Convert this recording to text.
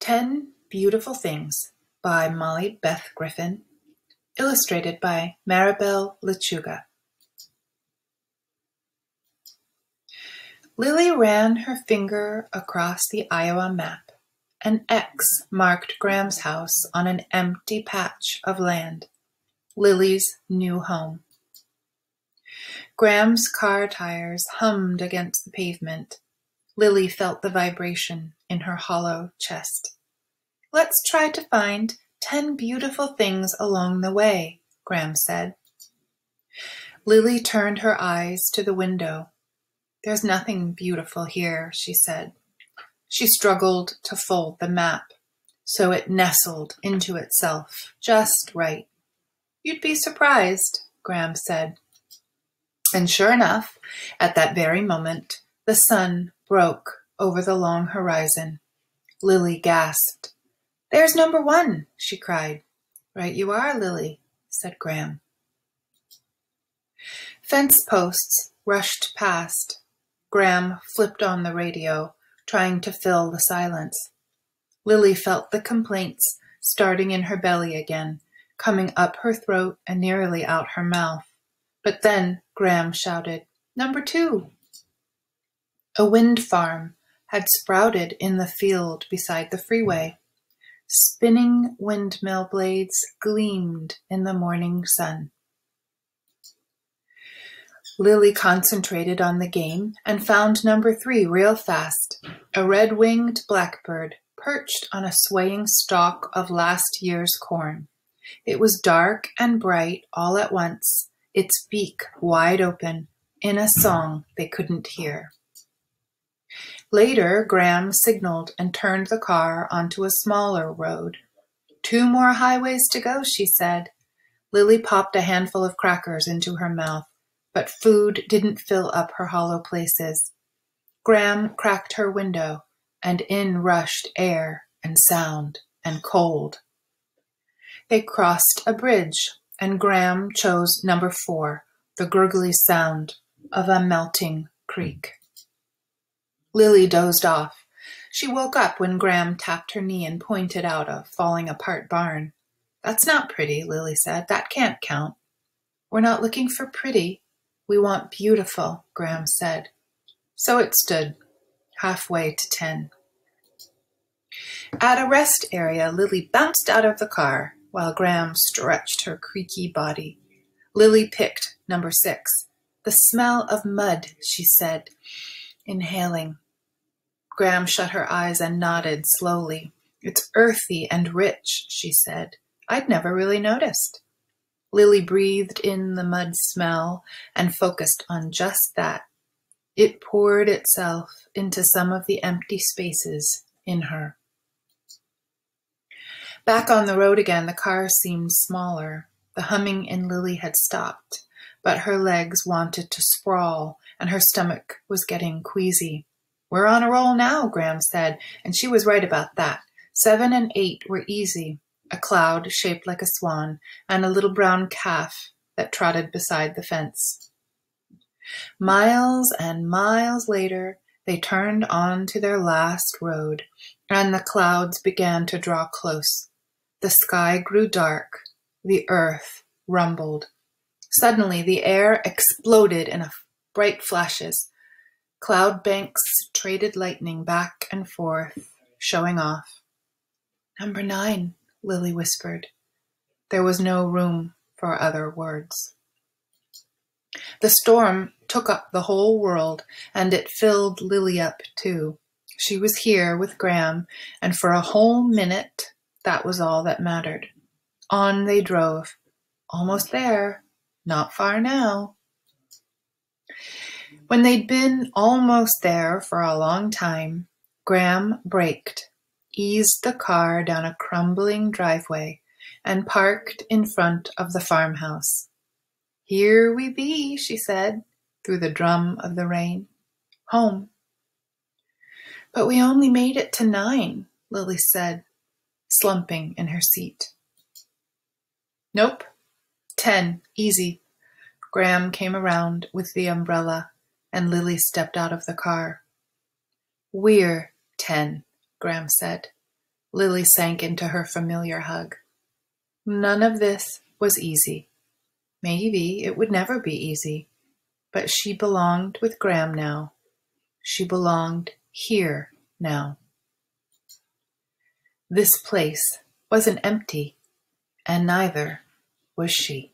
10 Beautiful Things by Beth Griffin, illustrated by Maribel Lechuga. Lily ran her finger across the Iowa map. An X marked Graham's house on an empty patch of land. Lily's new home. Graham's car tires hummed against the pavement. Lily felt the vibration in her hollow chest. "Let's try to find 10 beautiful things along the way," Graham said. Lily turned her eyes to the window. "There's nothing beautiful here," she said. She struggled to fold the map, so it nestled into itself just right. "You'd be surprised," Graham said. And sure enough, at that very moment, the sun broke over the long horizon. Lily gasped. "There's number 1, she cried. "Right you are, Lily," said Graham. Fence posts rushed past. Graham flipped on the radio, trying to fill the silence. Lily felt the complaints starting in her belly again, coming up her throat and nearly out her mouth. But then Graham shouted, "Number 2! A wind farm had sprouted in the field beside the freeway. Spinning windmill blades gleamed in the morning sun. Lily concentrated on the game and found number 3 real fast, a red-winged blackbird perched on a swaying stalk of last year's corn. It was dark and bright all at once, its beak wide open, in a song they couldn't hear. Later, Graham signaled and turned the car onto a smaller road. 2 more highways to go, she said. Lily popped a handful of crackers into her mouth, but food didn't fill up her hollow places. Graham cracked her window, and in rushed air and sound and cold. They crossed a bridge, and Graham chose number 4, the gurgly sound of a melting creek. Lily dozed off. She woke up when Graham tapped her knee and pointed out a falling-apart barn. "That's not pretty," Lily said. "That can't count." "We're not looking for pretty. We want beautiful," Graham said. So it stood, halfway to 10. At a rest area, Lily bounced out of the car while Graham stretched her creaky body. Lily picked number 6. "The smell of mud," she said, inhaling. Graham shut her eyes and nodded slowly. "It's earthy and rich," she said. "I'd never really noticed." Lily breathed in the mud smell and focused on just that. It poured itself into some of the empty spaces in her. Back on the road again, the car seemed smaller. The humming in Lily had stopped, but her legs wanted to sprawl, and her stomach was getting queasy. "We're on a roll now," Graham said, and she was right about that. 7 and 8 were easy, a cloud shaped like a swan, and a little brown calf that trotted beside the fence. Miles and miles later, they turned on to their last road, and the clouds began to draw close. The sky grew dark. The earth rumbled. Suddenly, the air exploded in bright flashes. Cloud banks traded lightning back and forth, showing off. "Number 9, Lily whispered. There was no room for other words. The storm took up the whole world, and it filled Lily up too. She was here with Graham, and for a whole minute, that was all that mattered. On they drove. Almost there. Not far now. When they'd been almost there for a long time, Graham braked, eased the car down a crumbling driveway, and parked in front of the farmhouse. "Here we be," she said, through the drum of the rain. "Home." "But we only made it to 9, Lily said, slumping in her seat. "Nope. 10, easy." Graham came around with the umbrella, and Lily stepped out of the car. "We're 10, Graham said. Lily sank into her familiar hug. None of this was easy. Maybe it would never be easy. But she belonged with Graham now. She belonged here now. This place wasn't empty, and neither was she.